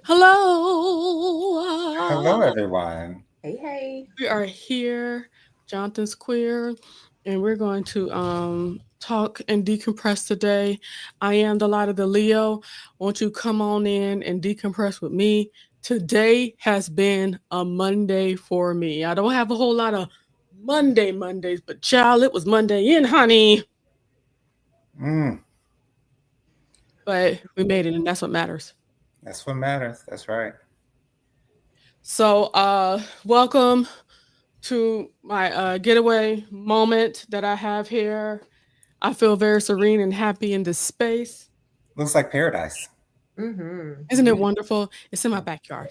Hello, Hello. everyone. Hey, hey. We are here, Jonathan's Queer, and we're going to talk and decompress today. I am the light of the Leo. Won't you come on in and decompress with me? Today has been a Monday for me. I don't have a whole lot of Mondays, but child, it was Monday in, honey. Mm, But we made it, and that's what matters. that's what matters. That's right. So, welcome to my getaway moment that I have here. I feel very serene and happy in this space. Looks like paradise. Mm-hmm. Isn't it Beautiful. wonderful? It's in my backyard.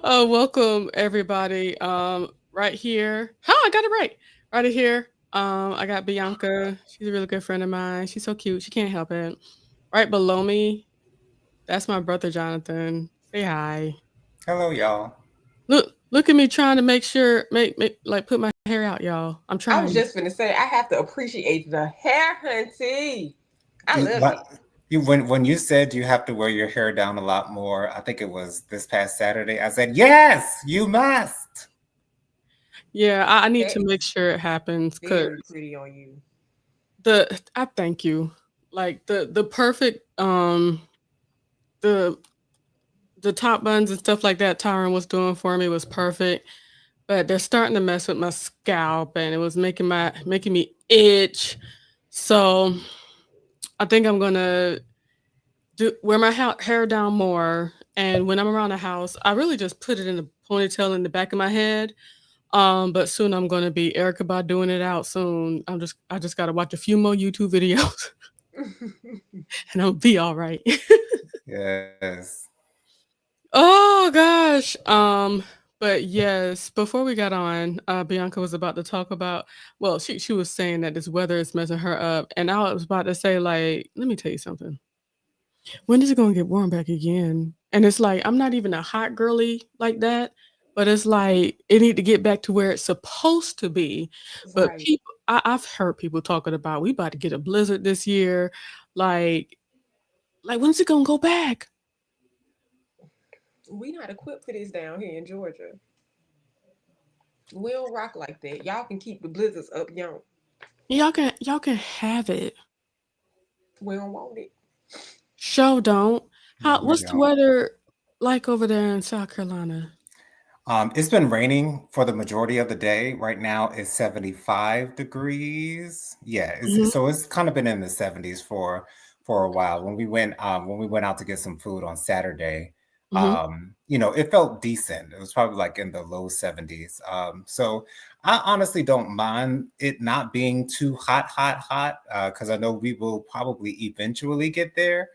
Welcome everybody. Right here. How I got it right. Right here. I got Bianca. She's a really good friend of mine. She's so cute. She can't help it. Right below me, that's my brother Jonathan. Say hi. Hello, y'all. Look at me trying to make sure make like put my hair out, y'all. I'm I was trying. just gonna say I have to appreciate the hair, hunty. I You, love it. what- when you said you have to wear your hair down a lot more, I think it was this past Saturday. I said, "Yes, you must." Yeah, I need That to is make sure it happens because very pretty on you. I thank you. Like the perfect the the top buns and stuff like that Tyron was doing for me was perfect. But they're starting to mess with my scalp and it was making me itch. So I think I'm gonna wear my hair down more. And when I'm around the house, I really just put it in a ponytail in the back of my head. But soon I'm gonna be Erica by doing it out soon. I just gotta watch a few more YouTube videos and I'll be all right. Yes. Oh gosh. But yes, before we got on, Bianca was about to talk about well, she was saying that this weather is messing her up. And I was about to say, like, let me tell you something. When is it gonna get warm back again? And it's like I'm not even a hot girly like that, but it's like it need to get back to where it's supposed to be. But Right. I've heard people talking about we about to get a blizzard this year. Like when's it gonna go back? We not equipped for this down here in Georgia. We don't rock like that. Y'all can keep the blizzards up young. Y'all can have it. We don't want it. Show don't. No, we What's the don't. weather like over there in South Carolina? It's been raining for the majority of the day. Right now, it's 75 degrees. Yeah, Mhm, so it's kind of been in the 70s for a while. When we went out to get some food on Saturday, mhm. it felt decent. It was probably like in the low 70s. So I honestly don't mind it not being too hot, because I know we will probably eventually get there.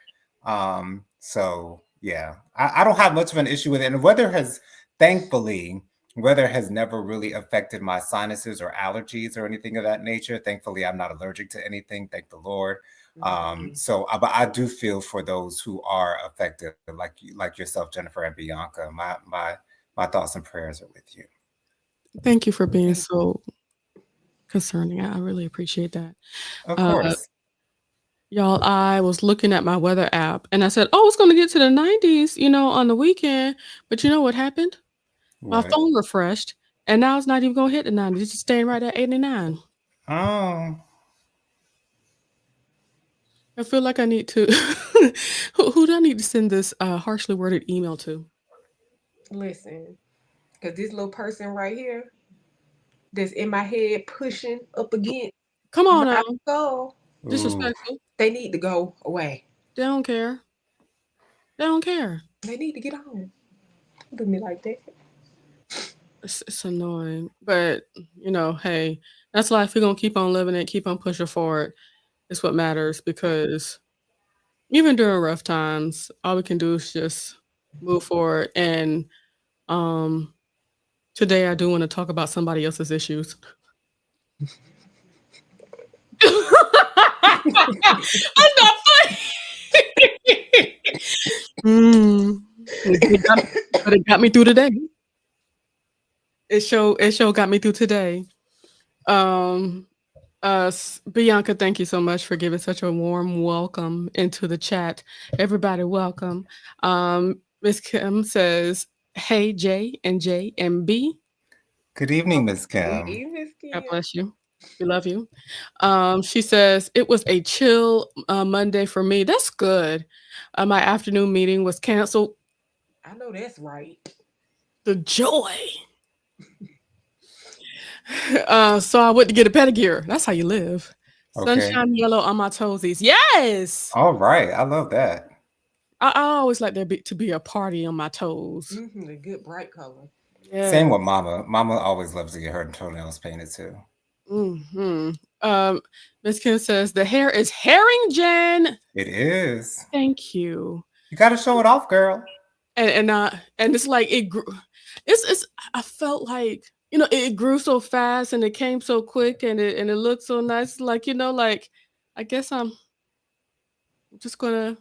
So yeah, I don't have much of an issue with it. And the weather has Thankfully, weather has never really affected my sinuses or allergies or anything of that nature. Thankfully, I'm not allergic to anything. Thank the Lord. Mhm. But I do feel for those who are affected, like yourself, Jennifer and Bianca. My thoughts and prayers are with you. Thank you for being Thank you. so concerning. I really appreciate that. Of Uh, course. y'all, I was looking at my weather app and I said, "Oh, it's going to get to the 90s, on the weekend." But you know what happened? My What? phone refreshed and now it's not even going to hit the 90s. It's just staying right at 89. Oh, I feel like I need to who do I need to send this harshly worded email to? Listen, because this little person right here that's in my head pushing up against Come on my now. skull, ooh. Disrespectful. they need to go away. They don't care. They don't care. They need to get on. Don't do me like that. It's annoying. But, hey, that's life. We're going to keep on living it, keep on pushing forward. It's what matters Right. because even during rough times, all we can do is just move forward. And um, today I do want to talk about somebody else's issues. I'm not funny. Mm. It got, but it got me through today. It show got me through today. Um, Bianca, thank you so much for giving such a warm welcome into the chat. Everybody, welcome. Miss Kim says, "Hey J and J and B." Good evening, Miss Good Kim. evening, God Skin. bless you. We love you. She says it was a chill Monday for me. That's good. My afternoon meeting was canceled. I know that's right. The joy. So I went to get a pedicure. That's how you live. Okay. Sunshine yellow on my toesies. Yes. All right. I love that. I always like to be a party on my toes. A good bright color. Same Yeah. with Mama. Mama always loves to get her toenails painted too. Hmm. Miss Kim says the hair is Harrington. It is. Thank you. You got to show it off, girl. And it's like it grew. It's I felt like it grew so fast and it came so quick and it looked so nice. Like like I guess I'm just gonna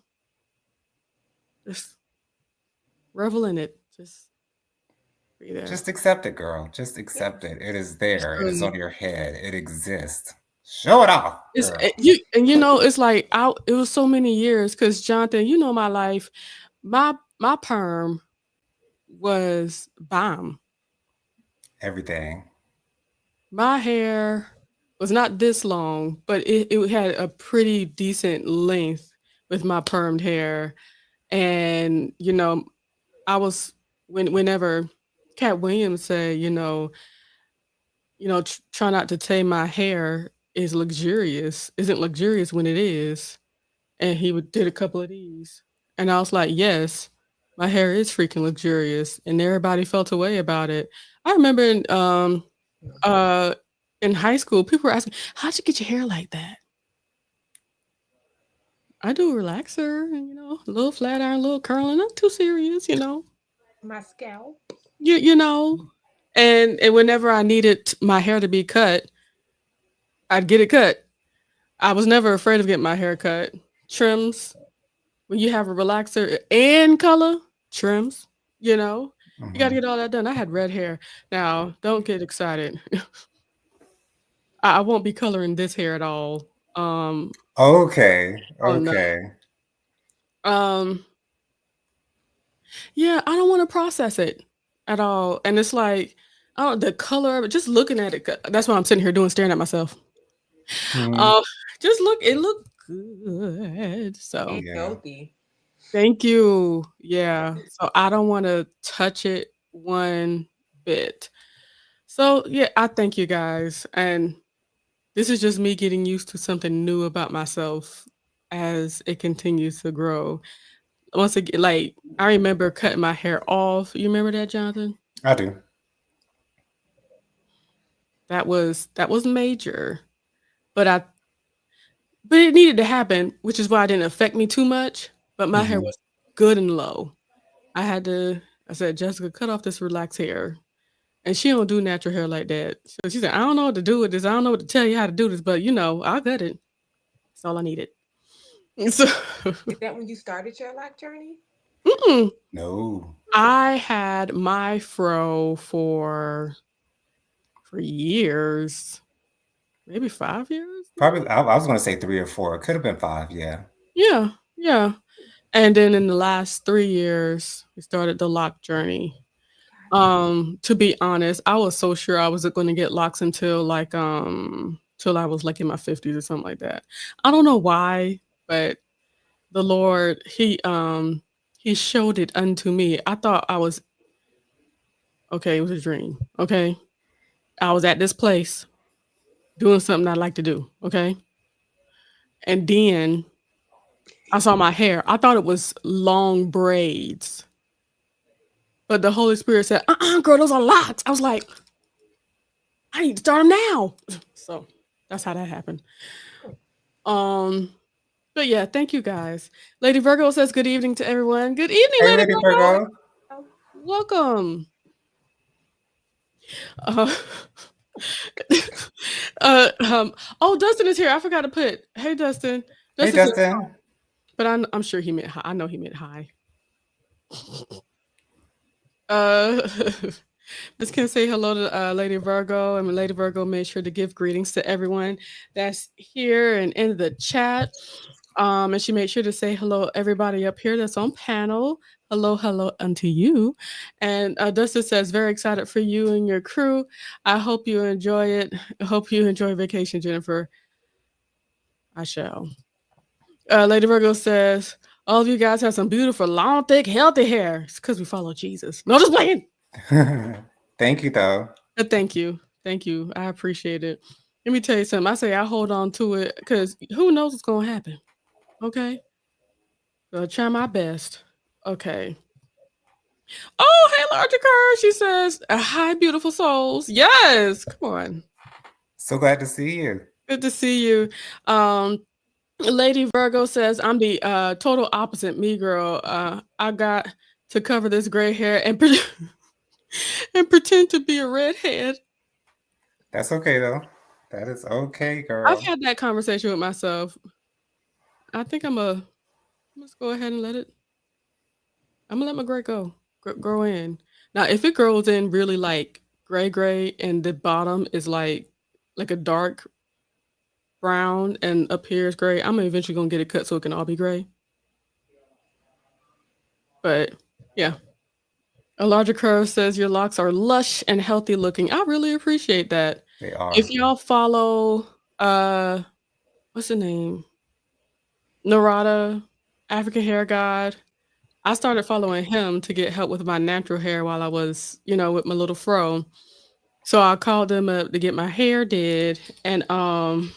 just revel in it. Just be there. Just accept it, girl. Just accept it. It is there. It is Um, on your head. It exists. Show it off, It's girl. it's like it was so many years because Jonathan, my life, my perm was bomb. Everything. My hair was not this long, but it had a pretty decent length with my permed hair. And, I was whenever Cat Williams said, try not to tame my hair isn't luxurious when it is. And he did a couple of these. And I was like, yes, my hair is freaking luxurious. And everybody felt a way about it. I remember uh in high school, people were asking, how'd you get your hair like that? I do a relaxer, and a little flat iron, a little curling, not too serious. My scalp. You know. And whenever I needed my hair to be cut, I'd get it cut. I was never afraid of getting my hair cut. Trims, when you have a relaxer and color, trims, you know. You gotta Mhm. get all that done. I had red hair. Now, don't get excited. I won't be coloring this hair at all. Okay. Oh no. Okay. Um, yeah, I don't want to process it at all. And it's like, oh, the color of it, just looking at it. That's what I'm sitting here doing, staring at myself. Mhm. Um, just it looked good. So And Yeah. healthy. thank you. Yeah. So I don't want to touch it one bit. So yeah, I thank you guys. And this is just me getting used to something new about myself as it continues to grow. Once again, like I remember cutting my hair off. You remember that, Jonathan? I do. That was major. But it needed to happen, which is why it didn't affect me too much. But my hair Mhm. was good and low. I said, Jessica, cut off this relaxed hair. And she don't do natural hair like that. So she said, I don't know what to do with this. I don't know what to tell you how to do this, but I'll cut it. That's all I needed. So Is that when you started your life journey? mm-mm. No. I had my fro for years, maybe 5 years. Probably. I was going to say 3 or 4. It could have been 5. Yeah. Yeah, yeah. And then in the last 3 years, we started the lock journey. To be honest, I was so sure I wasn't going to get locks until till I was like in my 50s or something like that. I don't know why, but the Lord, he showed it unto me. I thought I was okay, it was a dream. Okay. I was at this place doing something I like to do. Okay. And then I saw my hair. I thought it was long braids. But the Holy Spirit said, girl, those are locks. I was like, I need to start them now. So that's how that happened. Um, but yeah, thank you guys. Lady Virgo says good evening to everyone. Good evening, Hey, Lady Lady Virgo. Virgo. Oh, Welcome. Uh, oh, Dustin is here. I forgot to put, hey Dustin. Hey, Dustin said, Dustin. but I'm sure he meant hi. I know he meant hi. Uh Miss Kim say hello to Lady Virgo, and Lady Virgo made sure to give greetings to everyone that's here and in the chat. And she made sure to say hello everybody up here that's on panel. Hello, hello unto you. And Dustin says, very excited for you and your crew. I hope you enjoy it. I hope you enjoy vacation, Jennifer. I shall. Lady Virgo says, all of you guys have some beautiful, long, thick, healthy hair. It's because we follow Jesus. No, just playing. Thank you, though. Thank you. Thank you. I appreciate it. Let me tell you something. I say I hold on to it because who knows what's going to happen. Okay. So I'll try my best. Okay. Oh, hey, Larger Car. She says, hi, beautiful souls. Yes. Come on. So glad to see you. Good to see you. Lady Virgo says, I'm the total opposite me, girl. I got to cover this gray hair and, and pretend to be a redhead. That's okay, though. That is okay, I've girl. had that conversation with myself. I think let's go ahead and I'm gonna let my gray grow in. Now, if it grows in really like gray, and the bottom is like a dark brown, and up here is gray, I'm eventually gonna get it cut so it can all be gray. But yeah, a larger curve says your locks are lush and healthy looking. I really appreciate that. They If are. y'all follow, what's the name? Narada, African Hair God. I started following him to get help with my natural hair while I was, with my little fro. So I called him up to get my hair did, and and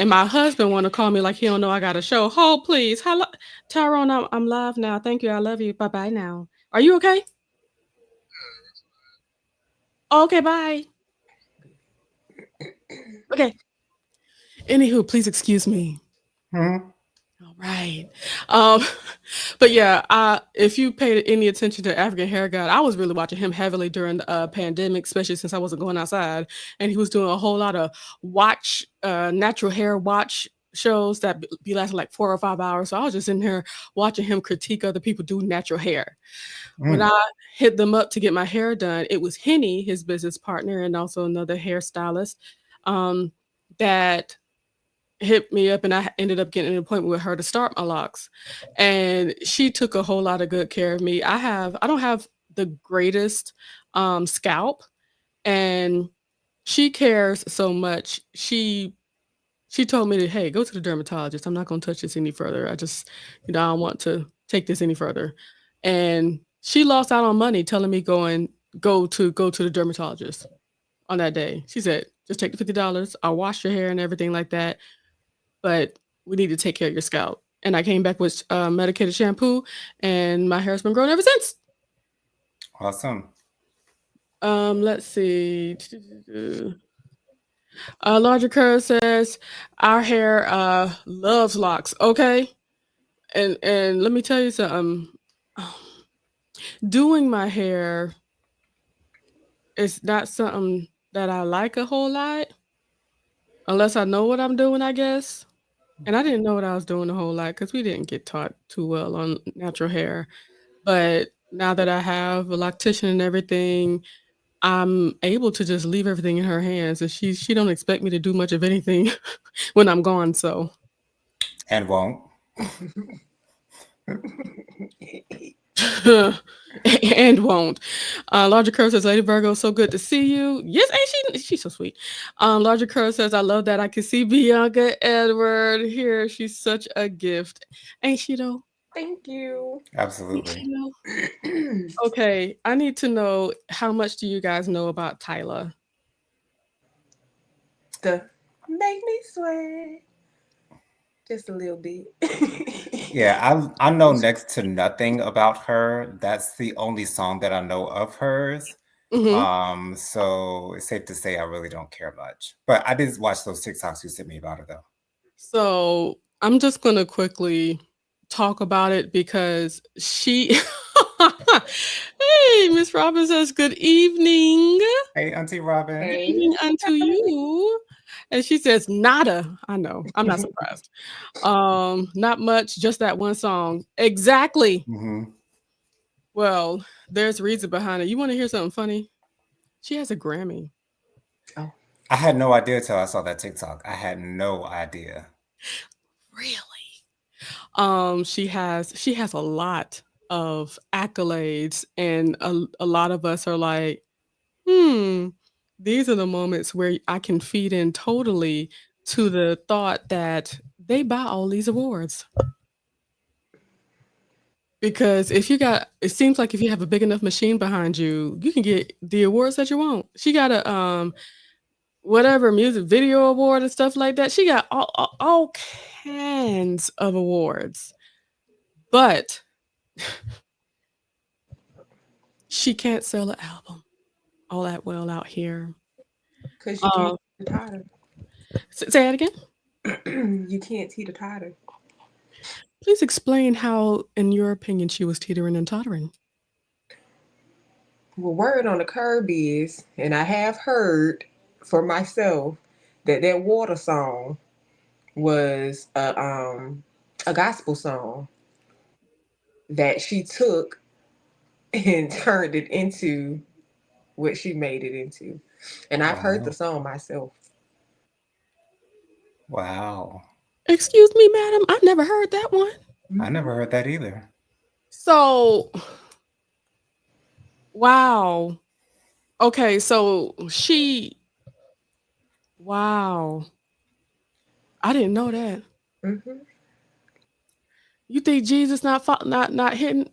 my husband want to call me like he don't know I got a show. Hold please, hello, Tyrone, I'm live now. Thank you, I love you. Bye bye now. Are you okay? Okay, bye. Okay. Anywho, please excuse me. Hmm. All right. Um, but yeah, if you paid any attention to African Hair God, I was really watching him heavily during the pandemic, especially since I wasn't going outside, and he was doing a whole lot of natural hair watch shows that be lasting like 4 or 5 hours. So I was just in here watching him critique other people do natural hair. When Mm. I hit them up to get my hair done, it was Henny, his business partner, and also another hairstylist, um, that hit me up, and I ended up getting an appointment with her to start my locks. And she took a whole lot of good care of me. I don't have the greatest scalp, and she cares so much. She told me to, hey, go to the dermatologist. I'm not going to touch this any further. I just, I don't want to take this any further. And she lost out on money telling me go to the dermatologist on that day. She said, just take the $50. I'll wash your hair and everything like that, but we need to take care of your scalp. And I came back with medicated shampoo, and my hair's been growing ever since. Awesome. Let's see. Larger Curve says our hair loves locks. Okay, and let me tell you something. Doing my hair is not something that I like a whole lot, unless I know what I'm doing, I guess. And I didn't know what I was doing a whole lot because we didn't get taught too well on natural hair. But now that I have a loctician and everything, I'm able to just leave everything in her hands, and she don't expect me to do much of anything when I'm gone. So And won't. and won't. Larger Curve says, Lady Virgo, so good to see you. Yes, ain't she's so sweet. Larger Curve says, I love that I can see Bianca Edward here. She's such a gift. Ain't she though? Thank you. Ain't Absolutely. she though? Okay, I need to know, how much do you guys know about Tyla? The make me sweat. Just a little bit. Yeah, I know next to nothing about her. That's the only song that I know of hers. Hmm. So it's safe to say I really don't care much. But I did watch those TikToks you sent me about her though. So I'm just gonna quickly talk about it because she. Hey, Miss Robin says, good evening. Hey, Auntie Robin. Good Hey. evening unto you. And she says, nada. I know. I'm not surprised. Not much, just that one song. Exactly. Hmm. Well, there's reason behind it. You want to hear something funny? She has a Grammy. Oh, I had no idea till I saw that TikTok. I had no idea. Really? She has a lot of accolades, and a lot of us are like, hmm, these are the moments where I can feed in totally to the thought that they buy all these awards. Because it seems like if you have a big enough machine behind you, you can get the awards that you want. She got a whatever music video award and stuff like that. She got all kinds of awards, but she can't sell an album all that well out here. because you can't Um, teeter totter. say that again. You can't teeter totter. Please explain how, in your opinion, she was teetering and tottering. Well, word on the curb is, and I have heard for myself that that water song was a gospel song that she took and turned it into what she made it into. And I've heard the Wow. song myself. Wow. Excuse me, madam, I've never heard that one. I Mhm. never heard that either. So, wow. Okay, so wow. I didn't know that. Mhm. You think Jesus not hitting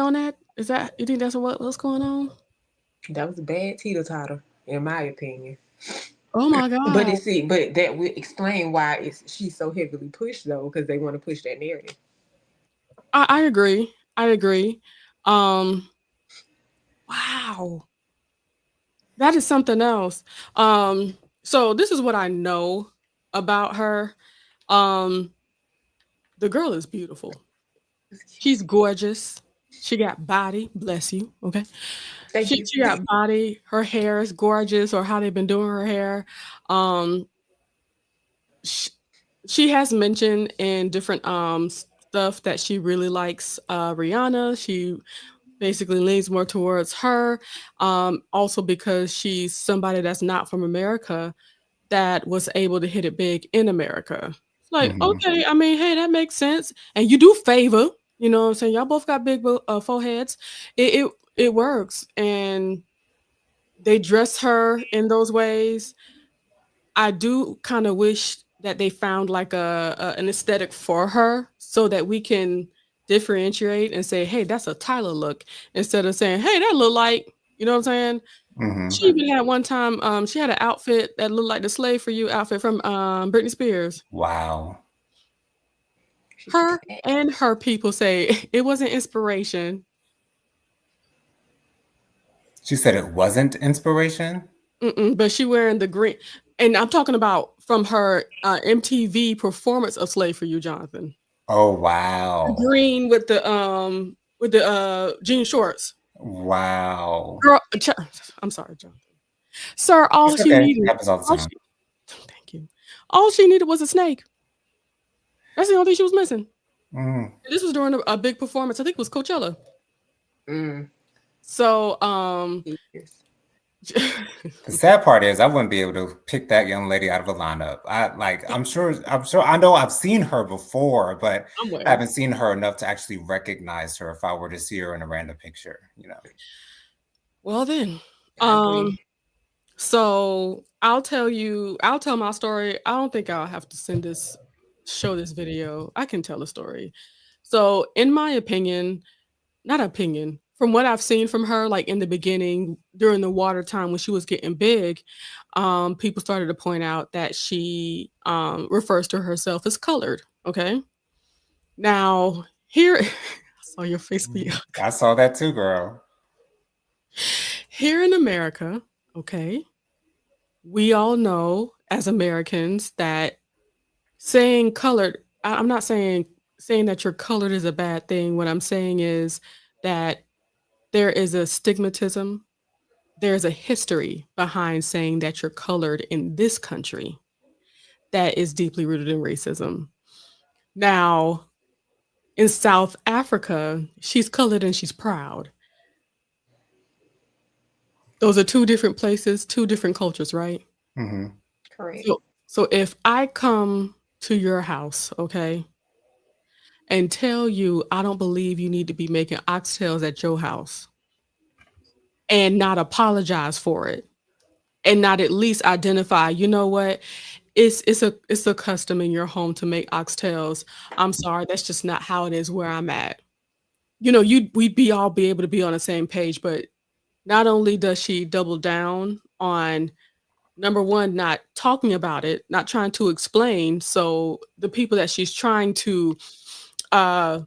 on that? Is that you think that's what's going on? That was a bad teeter totter, in my opinion. Oh my But god. but that would explain why she's so heavily pushed though, because they want to push that narrative. I agree. I agree. Um, wow. That is something else. So this is what I know about her. Um, the girl is beautiful. She's gorgeous. She got body, bless you. Okay. Thank She you. she got body. Her hair is gorgeous, or how they've been doing her hair. Um, sh she has mentioned in different stuff that she really likes Rihanna. She basically leans more towards her. Also because she's somebody that's not from America that was able to hit it big in America. It's like, Hmm. okay, I mean, hey, that makes sense. And you do favor, you know what I'm saying? Y'all both got big foreheads. It works. And they dress her in those ways. I do kind of wish that they found like an aesthetic for her so that we can differentiate and say, hey, that's a Tyler look instead of saying, hey, that look like, you know what I'm saying? Hmm. She even had one time, she had an outfit that looked like the Slave for You outfit from Britney Spears. Wow. She took Her it back. and her people say it wasn't inspiration. She said it wasn't inspiration. But she wearing the green, and I'm talking about from her MTV performance of Slave for You, Jonathan. Oh, The wow. green with the jean shorts. Wow. Girl, I'm sorry, Jonathan. Sir, It's okay. Happens all the all time. she thank you. All she needed was a snake. That's the only thing she was missing. Mm. And this was during a big performance. I think it was Coachella. Mm. So, Yes. The sad part is I wouldn't be able to pick that young lady out of a lineup. I'm sure I know I've seen her before, but I somewhere. haven't seen her enough to actually recognize her if I were to see her in a random picture. Well then, I um, agree. so I'll tell my story. I don't think I'll have to show this video. I can tell a story. So, in my opinion, not opinion, from what I've seen from her, like in the beginning during the water time when she was getting big, people started to point out that she refers to herself as colored. Okay. Now, here, I saw your face be I saw that too, girl. here in America, okay, we all know as Americans that saying colored, I'm not saying that you're colored is a bad thing. What I'm saying is that there is a stigmatism, there's a history behind saying that you're colored in this country that is deeply rooted in racism. Now, In South Africa, she's colored and she's proud. Those are two different places, two different cultures, right? Mm-hmm. Correct. So if I come to your house, okay, and tell you I don't believe you need to be making oxtails at your house and not apologize for it and not at least identify, you know what? It's a custom in your home to make oxtails. I'm sorry, that's just not how it is where I'm at. You know, we'd be all be able to be on the same page, but not only does she double down on number one, not talking about it, not trying to explain. So the people that she's trying to uh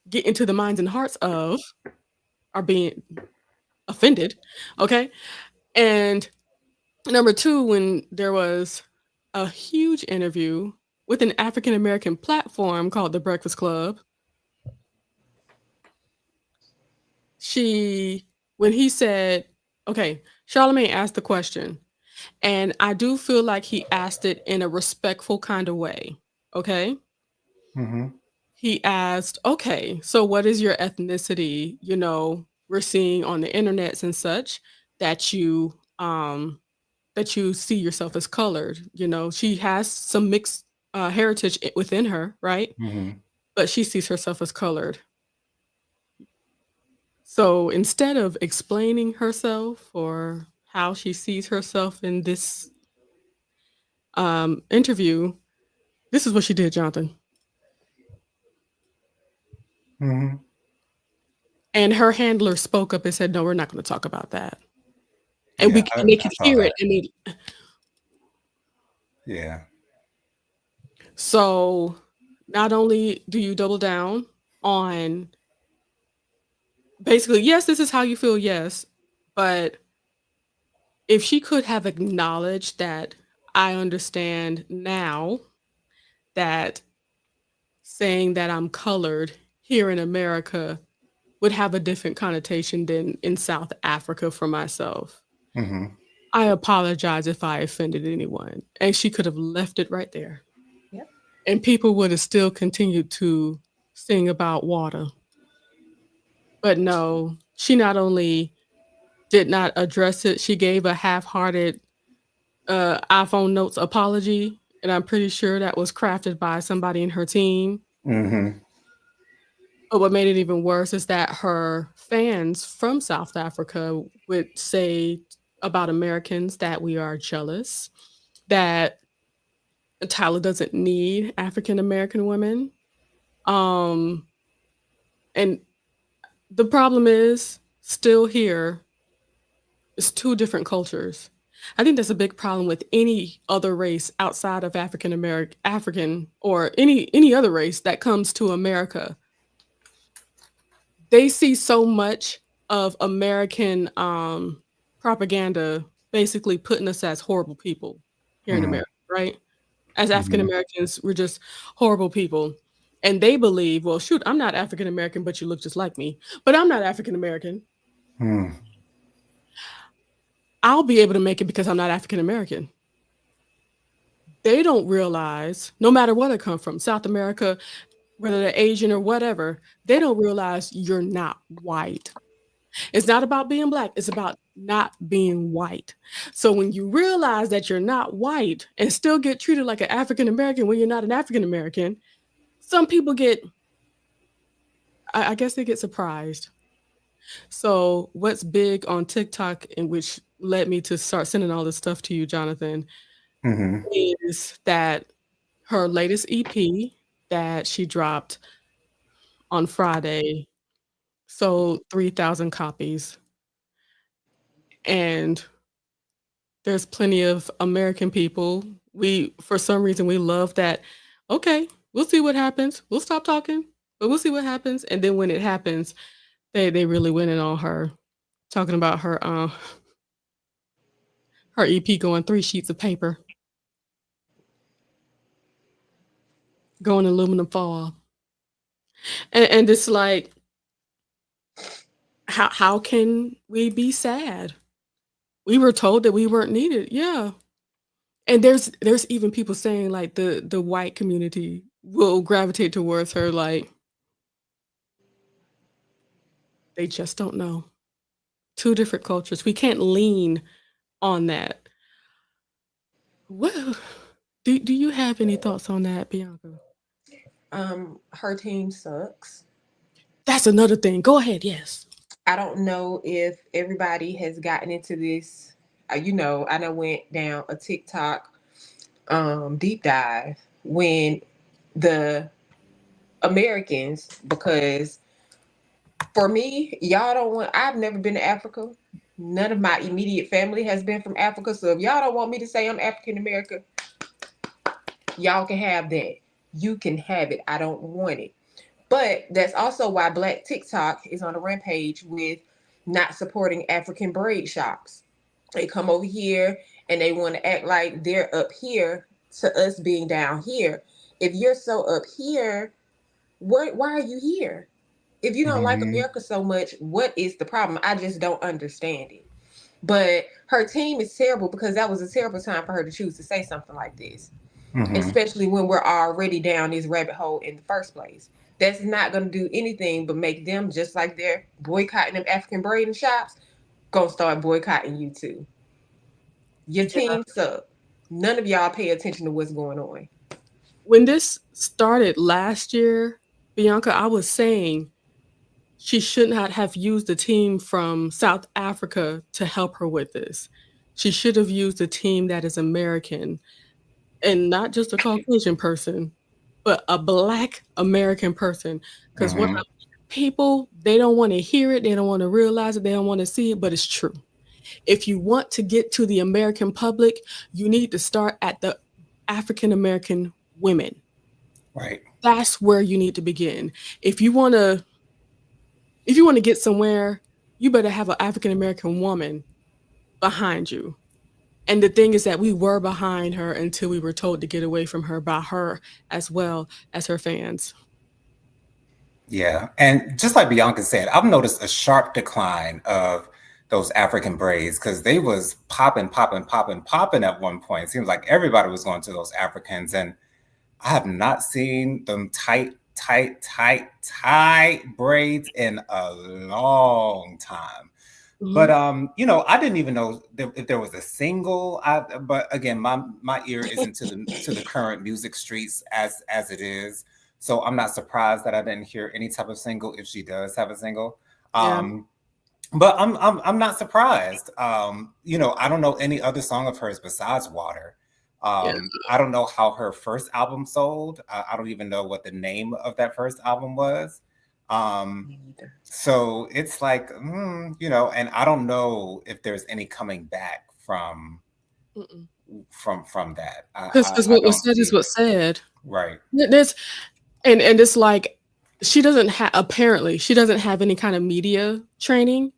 get into the minds and hearts of are being offended. Okay. And number two, when there was a huge interview with an African American platform called The Breakfast Club, when he said, okay, Charlemagne asked the question, and I do feel like he asked it in a respectful kind of way. Okay. Mm-hmm. He asked, okay, so what is your ethnicity? You know, we're seeing on the internets and such that you see yourself as colored. You know, she has some mixed heritage within her, right? Mm-hmm. But she sees herself as colored. So instead of explaining herself or how she sees herself in this interview, this is what she did, Jonathan. Mm-hmm. And her handler spoke up and said, "No, we're not going to talk about that." And Yeah, and they I could saw hear that. it. And Yeah. so not only do you double down on basically, yes, this is how you feel, yes, but if she could have acknowledged that I understand now that saying that I'm colored here in America would have a different connotation than in South Africa for myself. Mm-hmm. I apologize if I offended anyone. And she could have left it right there. Yep. And people would have still continued to sing about water. But no, she not only did not address it, she gave a half-hearted iPhone notes apology. And I'm pretty sure that was crafted by somebody in her team. Mm-hmm. But what made it even worse is that her fans from South Africa would say about Americans that we are jealous, that Tyler doesn't need African American women. Um, and the problem is still here, it's two different cultures. I think that's a big problem with any other race outside of African or any other race that comes to America. They see so much of American propaganda basically putting us as horrible people here in Mm-hmm. America, right? As African Mm-hmm. Americans, we're just horrible people. And they believe, well, shoot, I'm not African American, but you look just like me. But I'm not African American. Mm-hmm. I'll be able to make it because I'm not African American. They don't realize, no matter where they come from, South America, whether they're Asian or whatever, they don't realize you're not white. It's not about being black, it's about not being white. So when you realize that you're not white and still get treated like an African American when you're not an African American, some people get, I guess they get surprised. So what's big on TikTok, and which led me to start sending all this stuff to you, Jonathan, Mm-hmm. is that her latest EP that she dropped on Friday sold 3,000 copies. And there's plenty of American people. For some reason, we love that. Okay, we'll see what happens. We'll stop talking, but we'll see what happens. And then when it happens, they really went in on her, talking about her EP going 3 sheets of paper, going aluminum foil, and it's like, how can we be sad? We were told that we weren't needed. Yeah, and there's even people saying like the white community will gravitate towards her like They just don't know. Two different cultures. We can't lean on that. Well, do you have any thoughts on that, Bianca? Her team sucks. That's another thing. Go ahead. Yes. I don't know if everybody has gotten into this. I know went down a TikTok deep dive when the Americans, because for me, y'all don't want. I've never been to Africa. None of my immediate family has been from Africa. So if y'all don't want me to say I'm African American, y'all can have that. You can have it. I don't want it. But that's also why Black TikTok is on a rampage with not supporting African braid shops. They come over here and they want to act like they're up here to us being down here. If you're so up here, why are you here? If you don't like Hmm. America so much, what is the problem? I just don't understand it. But her team is terrible because that was a terrible time for her to choose to say something like this, Hmm. especially when we're already down this rabbit hole in the first place. That's not going to do anything but make them, just like they're boycotting them African braiding shops, gonna start boycotting you too. Your Yeah. team suck. None of y'all pay attention to what's going on. When this started last year, Bianca, I was saying she should not have used the team from South Africa to help her with this. She should have used a team that is American and not just a Caucasian person, but a Black American person. Because what Hmm. people, they don't want to hear it, they don't want to realize it, they don't want to see it, but it's true. If you want to get to the American public, you need to start at the African American women. Right. That's where you need to begin. If you want to if you want to get somewhere, you better have an African American woman behind you. And the thing is that we were behind her until we were told to get away from her by her as well as her fans. Yeah. And just like Bianca said, I've noticed a sharp decline of those African braids because they was popping, popping, popping, popping at one point. It seems like everybody was going to those Africans. And I have not seen them tight braids in a long time. But Mhm. I didn't even know if there was a single. But again, my ear isn't to the current music streets as it is, so I'm not surprised that I didn't hear any type of single if she does have a single. Yeah. But I'm not surprised. I don't know any other song of hers besides Water. Yeah. I don't know how her first album sold. I don't even know what the name of that first album was. Um, Me neither. so it's like, and I don't know if there's any coming back Mm-mm. from that. Because I what was don't said see is it. what said. Right. There's and it's like she doesn't have apparently she doesn't have any kind of media training,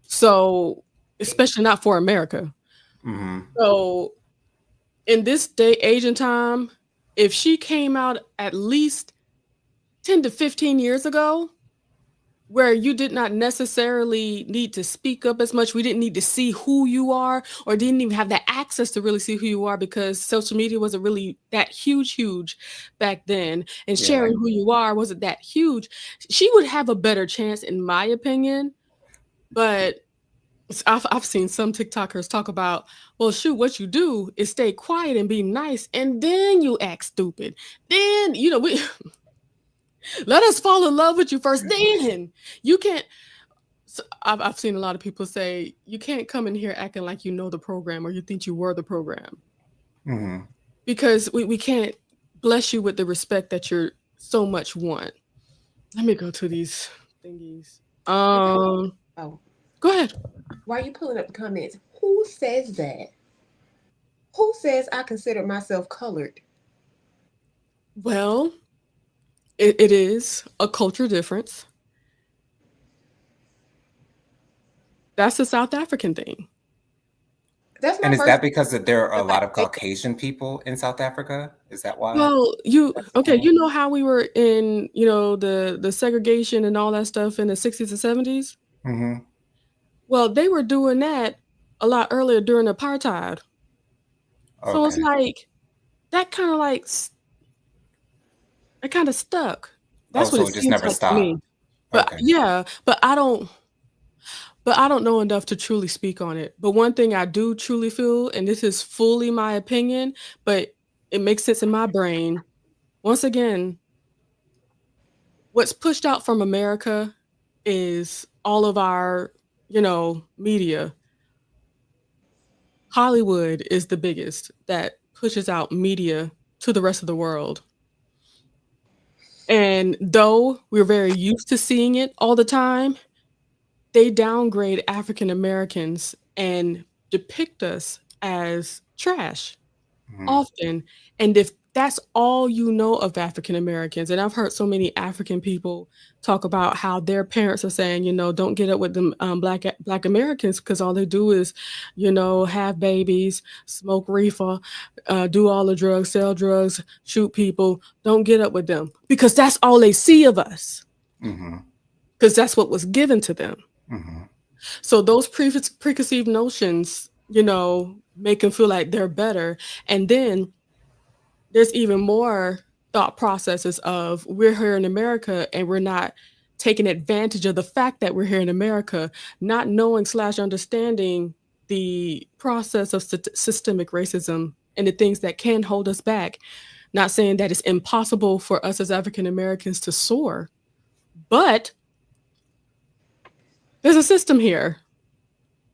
so especially not for America. Hmm. So in this day, age, and time, if she came out at least 10 to 15 years ago, where you did not necessarily need to speak up as much, we didn't need to see who you are, or didn't even have the access to really see who you are because social media wasn't really that huge back then. And Yeah. sharing who you are wasn't that huge. She would have a better chance, in my opinion. But I've seen some TikTokers talk about, well, shoot, what you do is stay quiet and be nice, and then you act stupid. Then, we let us fall in love with you first. Then you can't. So I've seen a lot of people say, you can't come in here acting like you know the program or you think you were the program Hmm. because we can't bless you with the respect that you're so much want. Let me go to these thingies. Oh, Go ahead. why are you pulling up the comments? Who says that? Who says I consider myself colored? Well, it is a culture difference. That's a South African thing. That's my And is first that because that there are a time lot of I Caucasian people in South Africa? Is that why? Well, That's the okay, thing. you know how we were in, the segregation and all that stuff in the 60s and 70s? Hmm. Well, they were doing that a lot earlier during apartheid. So it's Okay. like that kind of like it kind of stuck. Oh, That's what so it it just seems never like to me. stopped. But Okay. yeah, but I don't. But I don't know enough to truly speak on it. But one thing I do truly feel, and this is fully my opinion, but it makes sense in my brain. Once again, what's pushed out from America is all of our, media. Hollywood is the biggest that pushes out media to the rest of the world. And though we're very used to seeing it all the time, they downgrade African Americans and depict us as trash Mm, often. And if that's all you know of African Americans, and I've heard so many African people talk about how their parents are saying, don't get up with them black Americans because all they do is, have babies, smoke reefer, do all the drugs, sell drugs, shoot people. Don't get up with them because that's all they see of us mhm, because that's what was given to them. mhm, So those preconceived notions, make them feel like they're better. And then there's even more thought processes of we're here in America and we're not taking advantage of the fact that we're here in America, not knowing slash understanding the process of systemic racism and the things that can hold us back. Not saying that it's impossible for us as African Americans to soar, but there's a system here.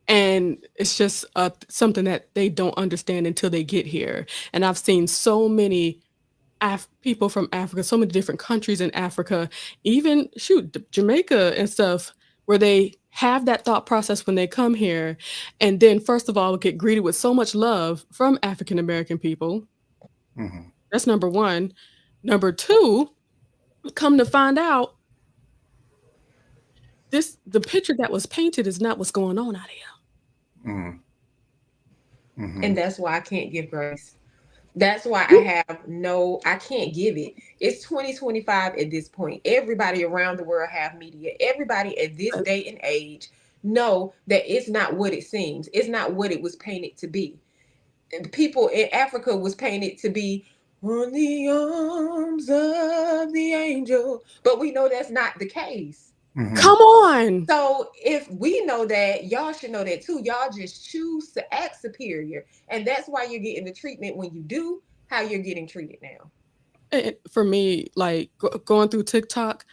And it's just something that they don't understand until they get here. And I've seen so many people from Africa, so many different countries in Africa, even shoot, Jamaica and stuff, where they have that thought process when they come here. And then, first of all, get greeted with so much love from African American people. mhm. That's number one. Number two, come to find out, the picture that was painted is not what's going on out here. Mm, And mhm, that's why I can't give grace. That's why I can't give it. It's 2025 at this point. Everybody around the world have media. Everybody at this day and age know that it's not what it seems. It's not what it was painted to be. And people in Africa was painted to be on the arms of the angel. But we know that's not the case. Come mhm. on. So if we know that, y'all should know that too. Y'all just choose to act superior. And that's why you're getting the treatment when you do, how you're getting treated now. For me, like going through TikTok,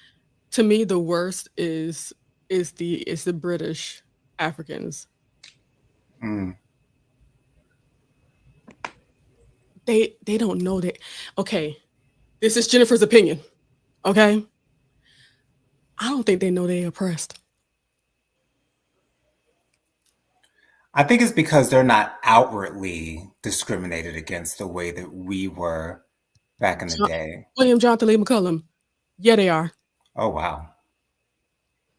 to me the worst is the British Africans. Mm. They don't know that. Okay, this is Jennifer's opinion. Okay, I don't think they know they oppressed. I think it's because they're not outwardly discriminated against the way that we were back in the Jo- day. William Jonathan Lee McCullum. Yeah, they are. Oh, wow.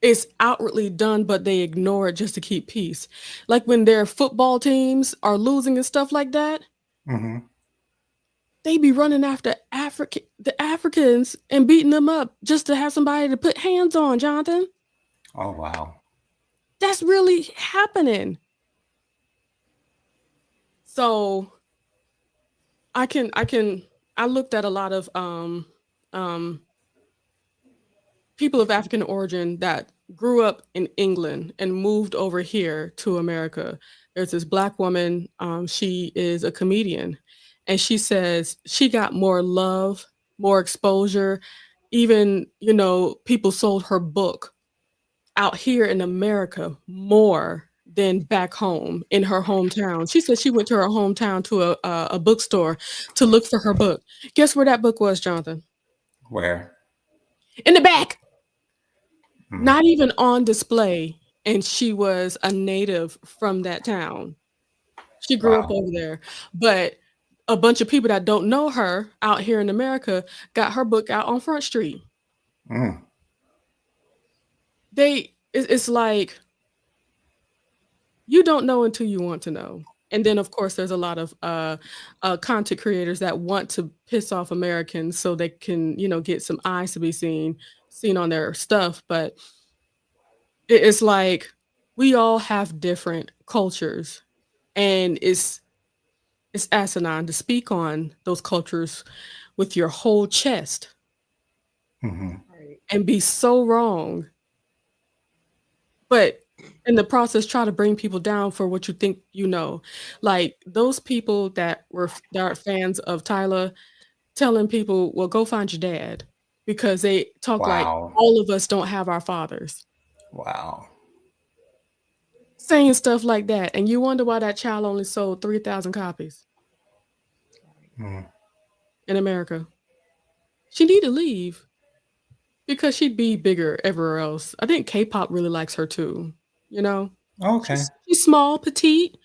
It's outwardly done, but they ignore it just to keep peace. Like when their football teams are losing and stuff like that, Hmm. they be running after the Africans and beating them up just to have somebody to put hands on, Jonathan. Oh, wow. That's really happening. So I looked at a lot of um people of African origin that grew up in England and moved over here to America. There's this black woman, she is a comedian, and she says she got more love, more exposure. Even, people sold her book out here in America more than back home in her hometown. She said she went to her hometown to a bookstore to look for her book. Guess where that book was, Jonathan? Where? In the back. Mm. Not even on display, and she was a native from that town. She grew up Wow. over there, but a bunch of people that don't know her out here in America got her book out on Front Street. Mm. It's like you don't know until you want to know. And then, of course, there's a lot of content creators that want to piss off Americans so they can, get some eyes to be seen on their stuff. But it's like we all have different cultures, and it's asinine to speak on those cultures with your whole chest Hmm. Right. and be so wrong. But in the process try to bring people down for what you think you know. Like those people that are fans of Tyler telling people, "Well, go find your dad," because they talk like Wow. all of us don't have our fathers. Wow. Saying stuff like that, and you wonder why that child only sold 3,000 copies Mm. in America. She need to leave because she'd be bigger everywhere else. I think K-pop really likes her too, you know? Okay. She's small, petite.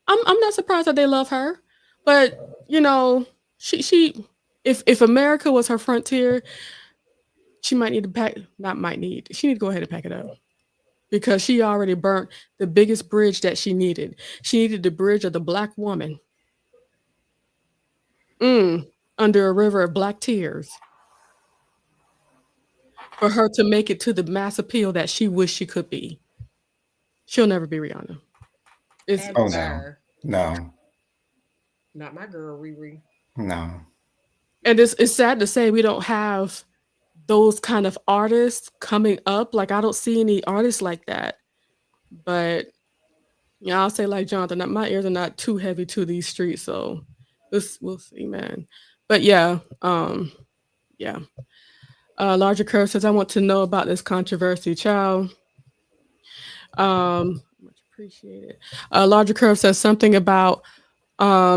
I'm not surprised that they love her, but, you know, she if America was her frontier, she might need to pack not might need, she need to go ahead and pack it up because she already burnt the biggest bridge that she needed. She needed the bridge of the black woman. Mm, under a river of black tears for her to make it to the mass appeal that she wished she could be. She'll never be Rihanna. It's Have Oh no. her. No. Not my girl, Riri. No. and it's sad to say we don't have those kind of artists coming up. Like I don't see any artists like that. But yeah, I'll say like Jonathan, my ears are not too heavy to these streets, so we'll see, man. But yeah. Larger Curve says, I want to know about this controversy, child. Much appreciated. Larger Curve says something about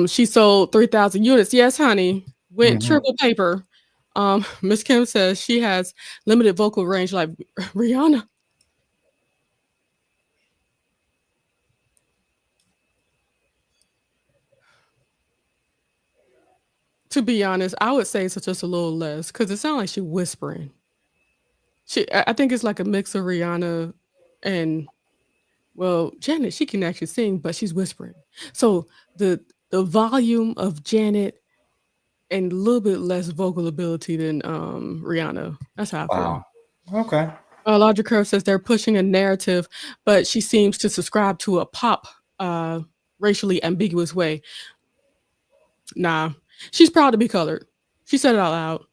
she sold 3,000 units. Yes, honey. Went Hmm. triple paper. Miss Kim says she has limited vocal range like Rihanna. To be honest, I would say it's just a little less because it sounds like she whispering. I think it's like a mix of Rihanna and well, Janet. She can actually sing, but she's whispering. So the the volume of Janet and a little bit less vocal ability than Rihanna. That's how I feel. Wow. Okay. Logic Curve says they're pushing a narrative, but she seems to subscribe to a pop, uh, racially ambiguous way. Nah, she's proud to be colored. She said it out loud,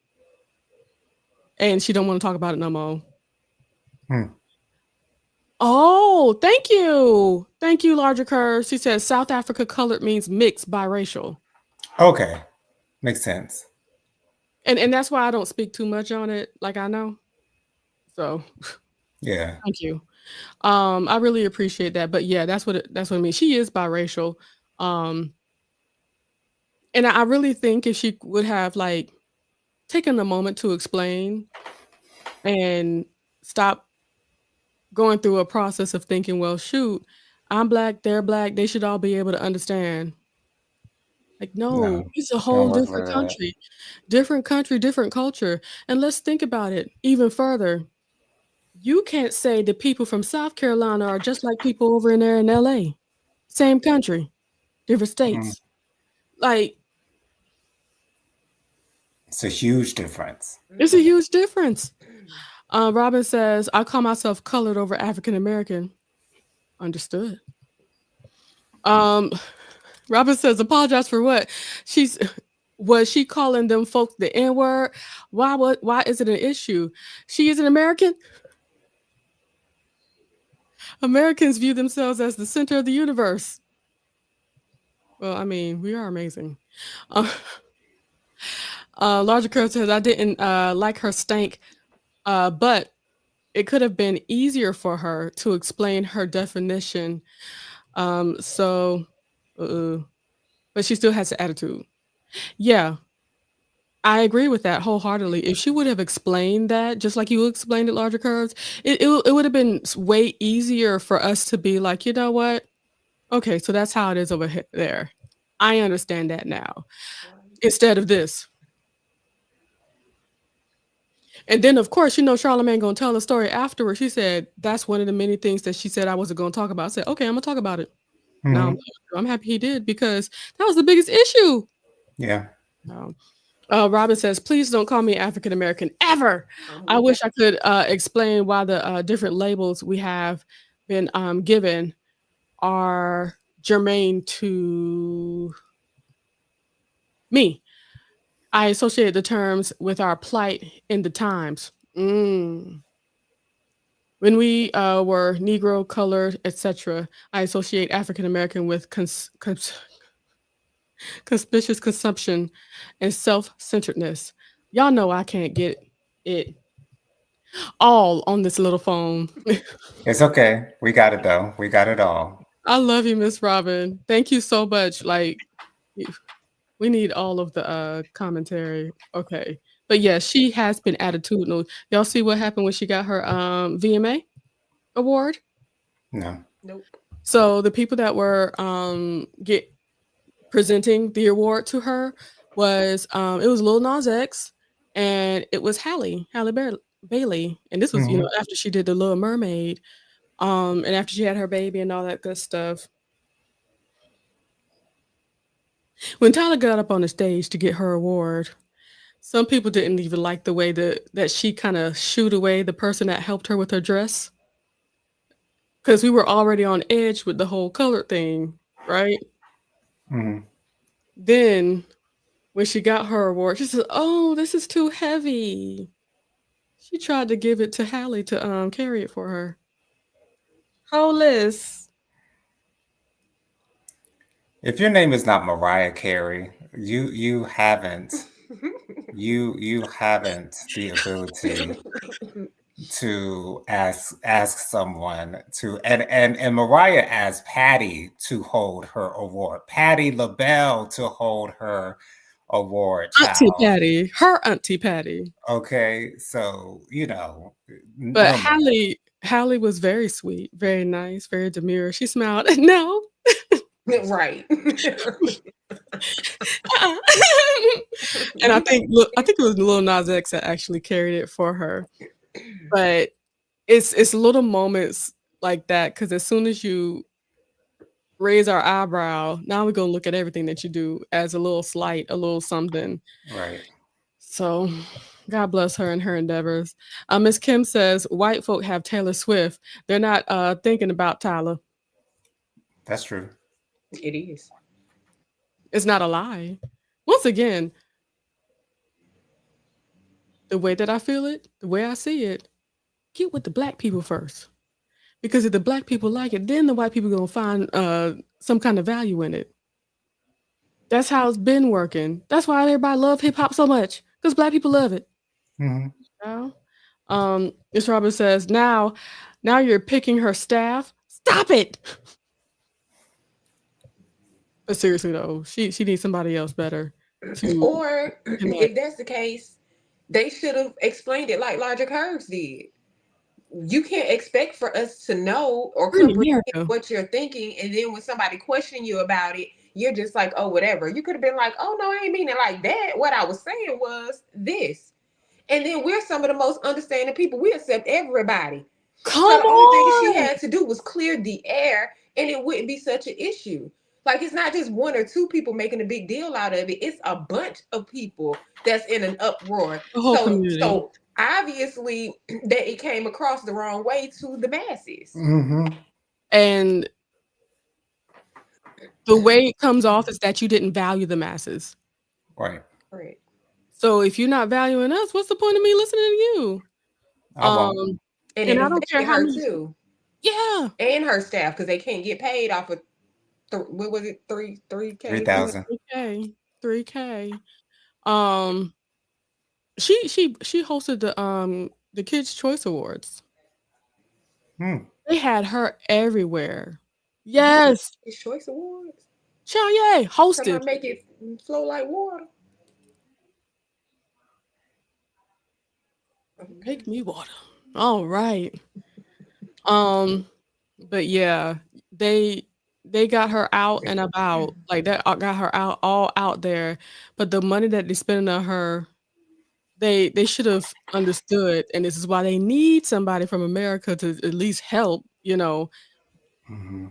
and she don't want to talk about it no more. Hmm. Oh, thank you, Larger Curve. She says South Africa colored means mixed biracial, Okay. Makes sense. and that's why I don't speak too much on it. Like I know, so Yeah. thank you. I really appreciate that. But yeah, that's what I mean. She is biracial. Um, and I really think if she would have like taken a moment to explain and stop going through a process of thinking, well, shoot, I'm black, they're black, they should all be able to understand. Like, no, No. it's a Don't whole work like that. different country, different culture. And let's think about it even further. You can't say the people from South Carolina are just like people over in there in LA. Same country, different Mm. states. Like, It's a huge difference. it's a huge difference. Robin says, I call myself colored over African American. Understood. Um, Robin says, apologize for what? She's was she calling them folks the N-word? Why is it an issue? She is an American. Americans view themselves as the center of the universe. Well, I mean, we are amazing. Uh, Larger Curve says, I didn't like her stank, but it could have been easier for her to explain her definition. So, uh, but she still has the attitude. Yeah, I agree with that wholeheartedly. If she would have explained that, just like you explained it, Larger Curves, it would have been way easier for us to be like, you know what? Okay, so that's how it is over there. I understand that now. Instead of this. And then, of course, Charlemagne gonna tell the story afterwards. She said that's one of the many things that she said I wasn't gonna talk about. I said, okay, I'm gonna talk about it. Now Hmm. I'm happy he did because that was the biggest issue. Yeah. Um, Robin says, please don't call me African American ever. I'm I with wish I could explain why the different labels we have been given are germane to me. I associate the terms with our plight in the times. Mm. When we were Negro, colored, etc., I associate African American with conspicuous consumption and self centeredness. Y'all know I can't get it all on this little phone. It's okay. We got it though. We got it all. I love you, Miss Robin. Thank you so much. Like, we need all of the commentary. Okay. But yeah, she has been attitudinal. Y'all see what happened when she got her VMA award? No. Nope. So the people that were get presenting the award to her was it was Lil Nas X and it was Bailey. And this was, Hmm. after she did the Little Mermaid, and after she had her baby and all that good stuff. When Tyler got up on the stage to get her award, some people didn't even like the way that she kind of shooed away the person that helped her with her dress. Because we were already on edge with the whole color thing, right? Hmm. Then when she got her award, she said, "Oh, this is too heavy." She tried to give it to Hallie to carry it for her. Hollis. If your name is not Mariah Carey, you haven't the ability to ask someone to and Mariah asked Patty to hold her award. Patty LaBelle to hold her award, Auntie child. Patty, her Auntie Patty. Okay, so But no ma'am. Hallie was very sweet, very nice, very demure. She smiled. No. Right. Uh-uh. And I think it was Lil Nas X that actually carried it for her. But it's little moments like that because as soon as you raise our eyebrow, now we're gonna look at everything that you do as a little slight, a little something. Right. So God bless her and her endeavors. Miss Kim says white folk have Taylor Swift. They're not thinking about Tyler. That's true. It is. It's not a lie. Once again, the way that I feel it, the way I see it, get with the black people first. Because if the black people like it, then the white people gonna find some kind of value in it. That's how it's been working. That's why everybody love hip hop so much. Because black people love it. Hmm. You Miss Robert says, now you're picking her staff. Stop it. But seriously though, she needs somebody else better to Or connect. if that's the case, they should have explained it like Logic Curves did. You can't expect for us to know or We're in comprehend America. what you're thinking, and then when somebody question you about it, you're just like, oh, whatever. You could have been like, oh no, I ain't mean it like that. What I was saying was this. And then we're some of the most understanding people. We accept everybody. So Come the only thing she on. had to do was clear the air, and it wouldn't be such an issue. Like it's not just one or two people making a big deal out of it. It's a bunch of people that's in an uproar. The whole So community. so obviously that it came across the wrong way to the masses. Hmm. And the way it comes off is that you didn't value the masses. Right. Correct. So if you're not valuing us, what's the point of me listening to you? I won't. Um, And and it I don't care affected how her many. too, Yeah, and her staff because they can't get paid off of what was it, Three 3K, 3. thousand. 3K, 3K. Um, she hosted the Kids Choice Awards. Hmm. They had her everywhere. This is Yes, his choice awards. Chow Come hosted. on, make it flow like water. Make me water. All right. Um, but yeah, they they got her out and about. Like that got her out all out there. But the money that they spending on her, they should have understood, and this is why they need somebody from America to at least help. Hmm.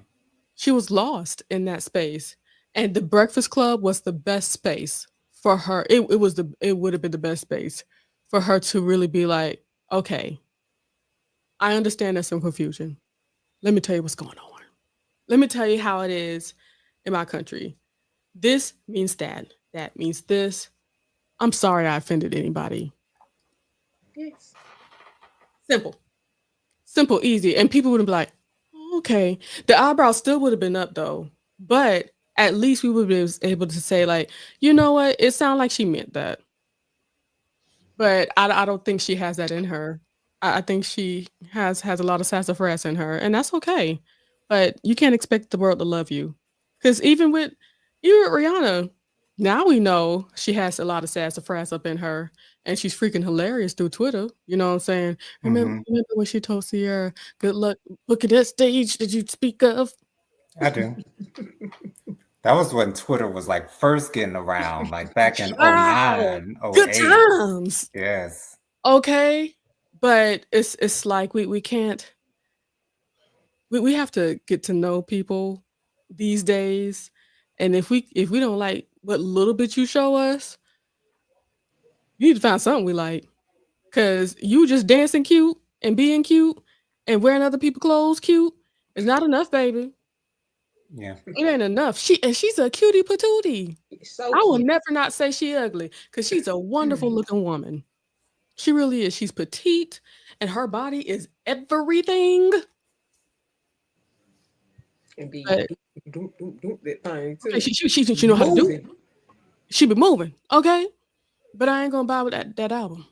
She was lost in that space. And the Breakfast Club was the best space for her. It would have been the best space for her to really be like, okay, I understand there's some confusion. Let me tell you what's going on. Let me tell you how it is in my country. This means that. That means this. I'm sorry I offended anybody. Yes. Simple. Simple, easy. And people would be like, "Oh, okay." The eyebrows still would have been up though. But at least we would be able to say, like, you know what? It sounded like she meant that. But I don't think she has that in her. I think she has a lot of sassafras in her, and that's okay. But you can't expect the world to love you, because even with Rihanna, now we know she has a lot of sassafras up in her, and she's freaking hilarious through Twitter. You know what I'm saying? Hmm. Remember when she told Sierra, "Good luck. Look at that stage that you speak of." I do. That was when Twitter was like first getting around, like back in Wow, 09, oh good eight. times. Yes. Okay, but it's like we can't we have to get to know people these days, and if we don't like what little bit you show us, you need to find something we like. Cause you just dancing cute and being cute and wearing other people's clothes cute is not enough, baby. Yeah. It ain't enough. She's a cutie patootie. So I will cute. never not say she ugly because she's a wonderful looking woman. She really is. She's petite and her body is everything. And be But do that thing okay, too. she know how to do it. Moving. She be moving, okay? But I ain't gonna buy with that album.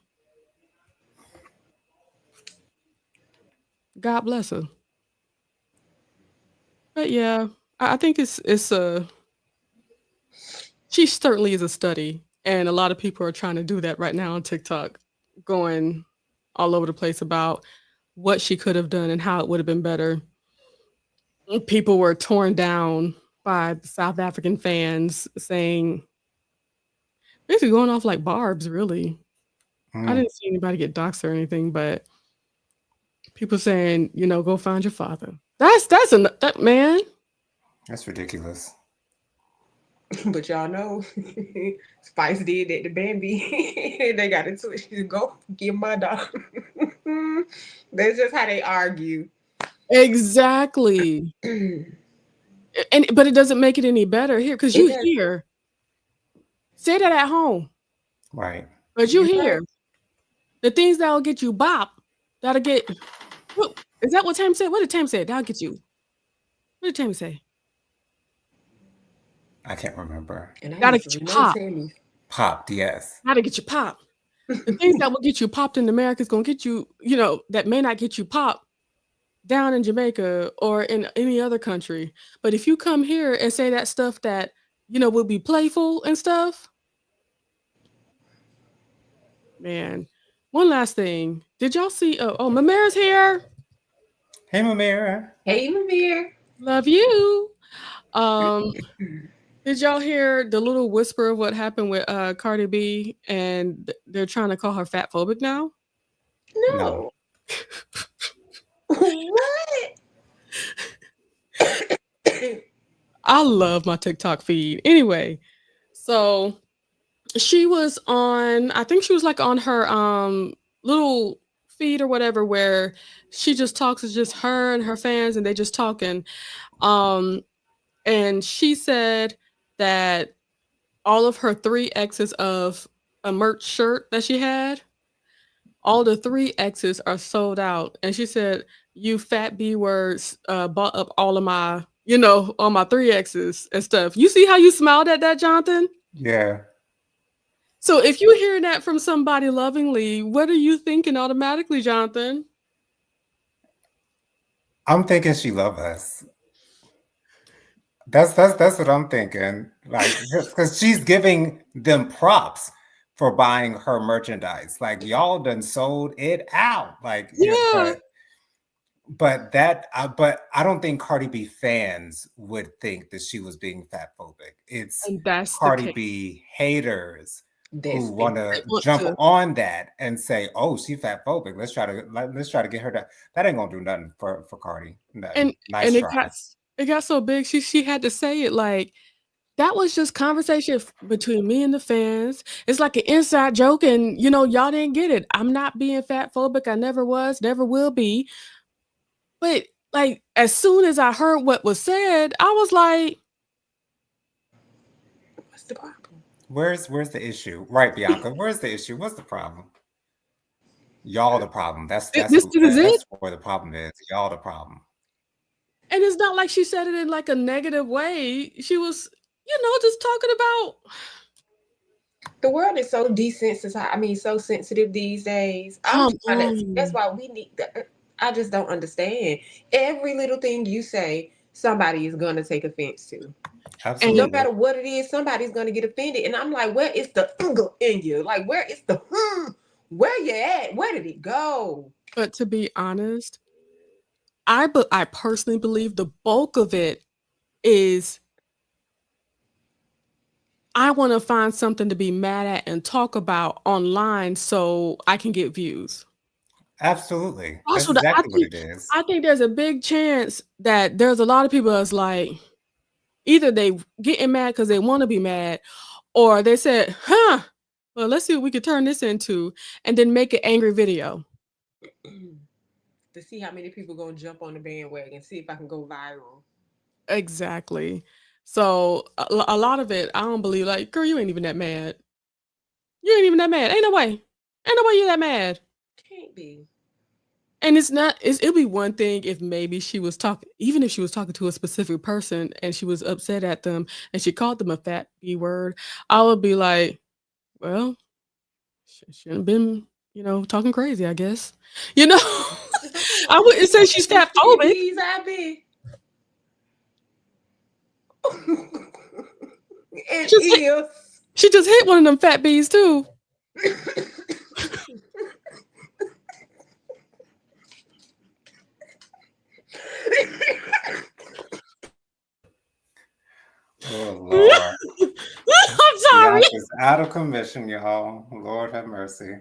God bless her. But yeah, I think it's a she certainly is a study, and a lot of people are trying to do that right now on TikTok, going all over the place about what she could have done and how it would have been better. People were torn down by the South African fans saying basically going off like barbs, really. I Mm, didn't see anybody get doxxed or anything, but people saying, "Go find your father." That man. that's ridiculous. But y'all know Spice did that to Bambi. They got into it. She said, "Go get my dog." That's just how they argue. Exactly. It And but it doesn't make it any better here because you does. hear say that at home, Right. but you You're right. hear the things that'll get you bop. That'll get. What, is that what Tam said? What did Tam say? That'll get you. What did Tammy say? I can't remember. And I That'll used to get you know pop. Tammy. Popped, yes. That'll get you pop. The things that will get you popped in America is gonna get you. That may not get you pop down in Jamaica or in any other country. But if you come here and say that stuff that will be playful and stuff, man. One last thing. Did y'all see? Oh, Mamera's here. Hey, Mamira. Hey, Mavir. Love you. Um, did y'all hear the little whisper of what happened with Cardi B and they're trying to call her fat phobic now? No. No. What? I love my TikTok feed. Anyway, so she was on, I think she was like on her little feed or whatever where she just talks, it's just her and her fans and they just talking. Um and she said that all of her three X's of a merch shirt that she had, all the three X's are sold out. And she said, "You fat B words bought up all my three X's and stuff." You see how you smiled at that, Jonathan? Yeah. So if you hear that from somebody lovingly, what are you thinking automatically, Jonathan? I'm thinking she love us. That's what I'm thinking. Like, because she's giving them props for buying her merchandise. Like, y'all done sold it out. Like, yeah, Yeah. but I don't think Cardi B fans would think that she was being fat phobic. It's And that's the Cardi case. B haters who That's want They to want jump to. on that and say, "Oh, she fat phobic. Let's try to get her to." That ain't gonna do nothing for Cardi. Nothing. And Nice and try. it got so big. She had to say it like that was just conversation between me and the fans. It's like an inside joke, and y'all didn't get it. I'm not being fat phobic. I never was, never will be. But like as soon as I heard what was said, I was like, what's the problem? Where's the issue? Right, Bianca. Where's the issue? What's the problem? Y'all the problem. This is it. That's where the problem is. Y'all the problem. And it's not like she said it in like a negative way. She was, just talking about. The world is so desensitized. I mean, so sensitive these days. I'm Come trying to. That's on. why we need. I just don't understand. Every little thing you say, somebody is gonna take offense to. No And Absolutely. matter what it is, somebody's gonna get offended. And I'm like, where is the in you? Like, where is the where you at? Where did it go? but to be honest, I personally believe the bulk of it is I want to find something to be mad at and talk about online so I can get views. Absolutely. That's Also, exactly what it is. I think there's a big chance that there's a lot of people that's like either they getting mad because they want to be mad, or they said, "Huh, well, let's see what we could turn this into," and then make an angry video. To see how many people gonna jump on the bandwagon, see if I can go viral. Exactly. So a lot of it, I don't believe. Like, girl, you ain't even that mad. You ain't even that mad. Ain't no way. Ain't no way you that mad. Can't be. And it's not. It'll be one thing if maybe she was talking, even if she was talking to a specific person and she was upset at them and she called them a fat B word. I would be like, well, she shouldn't have been, talking crazy. I guess, you know. If I can I if wouldn't say she's some fat skinny phobic. peas, I be. She It just hit. is. She just hit one of them fat bees too. Oh Lord. I'm sorry. Bianca's out of commission, y'all. Lord have mercy.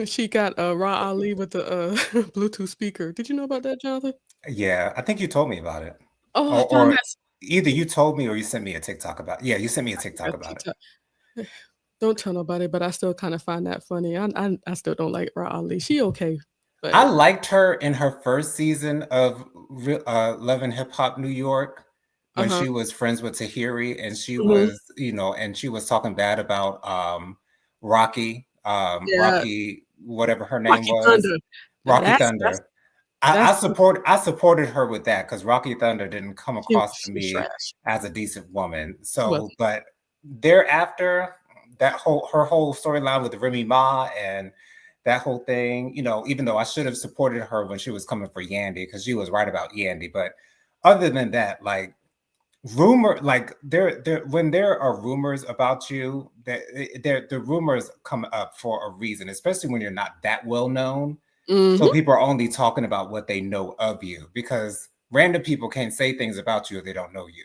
She got Ra Ali with the Bluetooth speaker. Did you know about that, Jonathan? Yeah, I think you told me about it. Oh, I found Or that either you told me or you sent me a TikTok about it. Yeah, you sent me a TikTok about it. TikTok. Don't tell nobody, but I still kind of find that funny. I still don't like Ra Ali. She okay, I but liked her in her first season of Love and Hip Hop New York when uh-huh. she was friends with Tahiri and she Mhm. was, and she was talking bad about Rocky, Yeah, Rocky, whatever her name Rocky was, Thunder. Now Rocky Thunder. that's I supported her with that because Rocky Thunder didn't come across to she was me trash. as a decent woman. She So, wasn't. but thereafter, her whole storyline with Remy Ma and that whole thing, even though I should have supported her when she was coming for Yandy because she was right about Yandy, but other than that, like like there when there are rumors about you, the rumors come up for a reason, especially when you're not that well known. So Mhm. people are only talking about what they know of you because random people can't say things about you if they don't know you.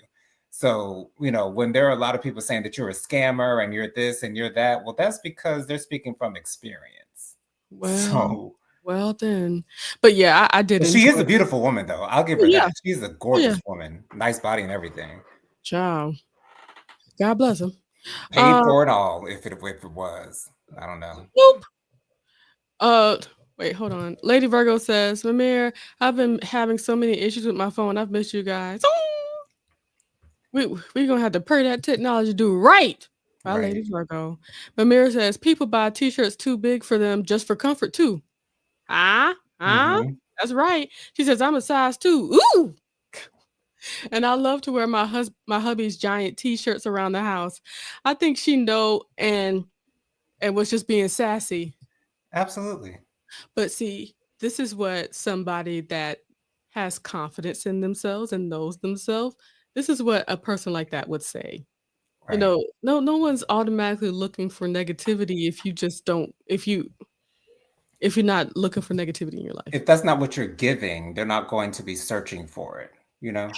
So, when there are a lot of people saying that you're a scammer and you're this and you're that, well, that's because they're speaking from experience. Well, So, well then. But yeah, I did but she is enjoy. a beautiful woman, though. I'll give Oh her yeah. that. She's a Oh yeah. gorgeous woman, nice body and everything. Ciao. God bless him. Paid for it all, if it was. I don't know. Nope. Uh, wait, hold on. Lady Virgo says, Mamir, I've been having so many issues with my phone. I've missed you guys. We gonna have to pray that technology do right. Bye, Right. Lady Virgo. Mamir says, people buy t-shirts too big for them just for comfort too. Huh? Huh? Hmm. That's right. She says, I'm a size 2. Ooh! And I love to wear my hubby's giant t-shirts around the house. I think she know and was just being sassy. Absolutely. But see, this is what somebody that has confidence in themselves and knows themselves, this is what a person like that would say. Right. No one's automatically looking for negativity if you just don't if you're not looking for negativity in your life. If that's not what you're giving, they're not going to be searching for it, you know?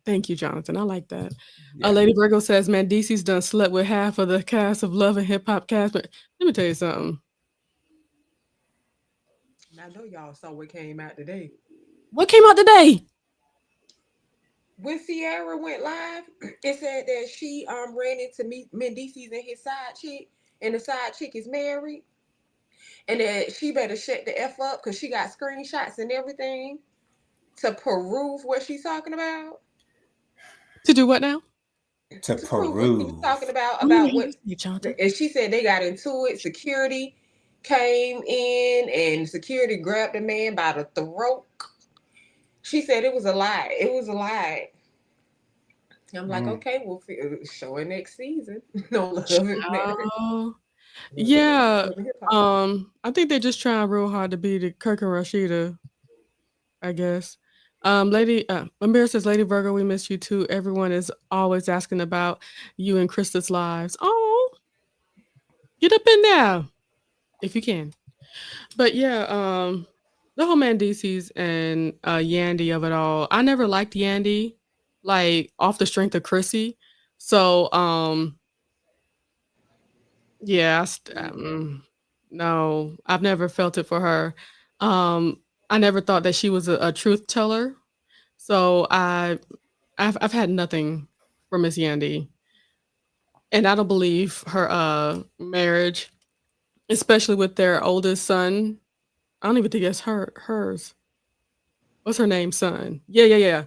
Thank you, Jonathan. I like that. Yeah. Lady Virgo says, "Man, DC's done slept with half of the cast of Love and Hip Hop cast." But let me tell you something. And I know y'all saw what came out today. What came out today? When Sierra went live, it said that she ran into Mendices and his side chick, and the side chick is married, and that she better shut the F up because she got screenshots and everything to prove what she's talking about. To do what now? To To prove what she was talking peruse. Oh, no, about you what, just say, Jonathan. and she said they got into it. Security came in and security grabbed the man by the throat. She said it was a lie. It was a lie. I'm like, Mm. okay, we'll show it next season. No love and Oh, love yeah. and hip hop. I think they're just trying real hard to be the Kirk and Rashida, I guess. Lady Amir says, Lady Virgo, we miss you too. Everyone is always asking about you and Krista's lives. Oh, get up in there if you can. But yeah, the whole Mandices and Yandy of it all. I never liked Yandy, like off the strength of Chrissy. So yeah, no, I've never felt it for her. Um, I never thought that she was a truth teller. So I've had nothing for Miss Yandy, and I don't believe her marriage, especially with their oldest son. I don't even think it's hers. What's her name? Son. Yeah, yeah, yeah.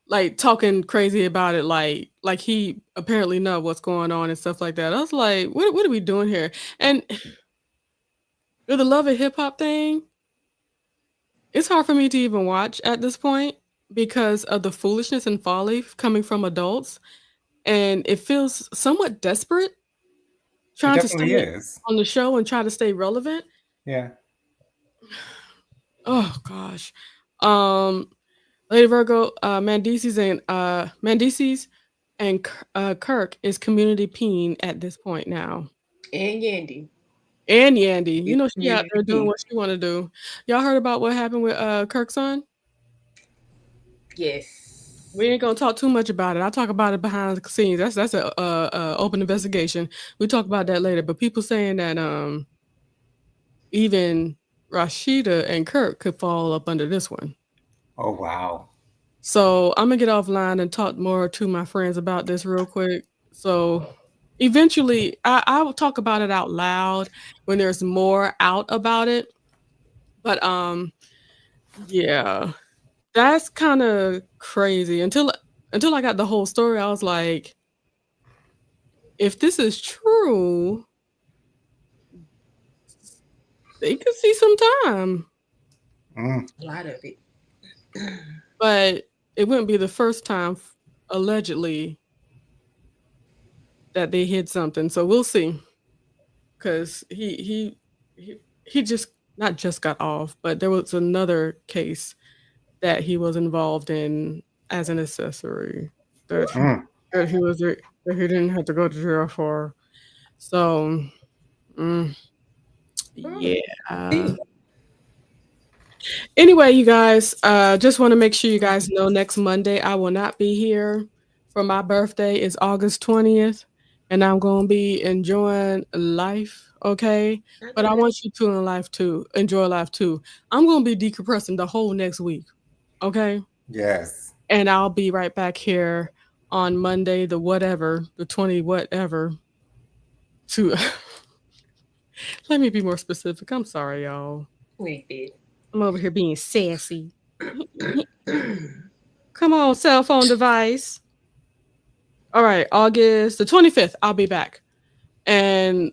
Like talking crazy about it, like he apparently know what's going on and stuff like that. I was like, what are we doing here? And with the love of hip hop thing, it's hard for me to even watch at this point because of the foolishness and folly coming from adults, and it feels somewhat desperate It trying to definitely stay is. on the show and try to stay relevant. Yeah. Oh gosh. Um Lady Virgo, Mandices and Kirk is community peen at this point now. And Yandy And Yandy, you is know she out community there doing P. what she want to do. Y'all heard about what happened with Kirk's son? Yes. We ain't gonna talk too much about it. I'll talk about it behind the scenes. That's a open investigation. We talk about that later. But people saying that even Rashida and Kirk could fall up under this one. Oh wow. So I'm gonna get offline and talk more to my friends about this real quick. So eventually, I will talk about it out loud when there's more out about it. But yeah, that's kind of crazy. Until I got the whole story, I was like, if this is true, they could see some time. Mm. A lot of it. But it wouldn't be the first time, allegedly, that they hid something. So we'll see. Because he just not just got off, but there was another case that he was involved in as an accessory that Mm. that he was that he didn't have to go to jail for. So mm, Oh, yeah. see, Anyway, you guys, just want to make sure you guys know next Monday I will not be here for my birthday. It's August 20th, and I'm gonna be enjoying life, okay? I But know I that. want you to enjoy life too. I'm gonna be decompressing the whole next week, okay? Yes. And I'll be right back here on Monday, the 20 whatever to let me be more specific. I'm sorry, y'all. We did. I'm over here being sassy. Come on, cell phone device. All right, August the 25th, I'll be back. And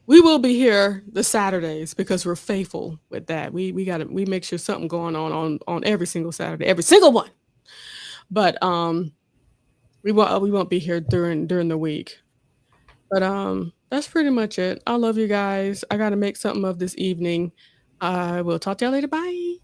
we will be here the Saturdays because we're faithful with that. We make sure something going on every single Saturday, every single one. But we won't be here during the week. But that's pretty much it. I love you guys. I gotta make something of this evening. I will talk to y'all later. Bye.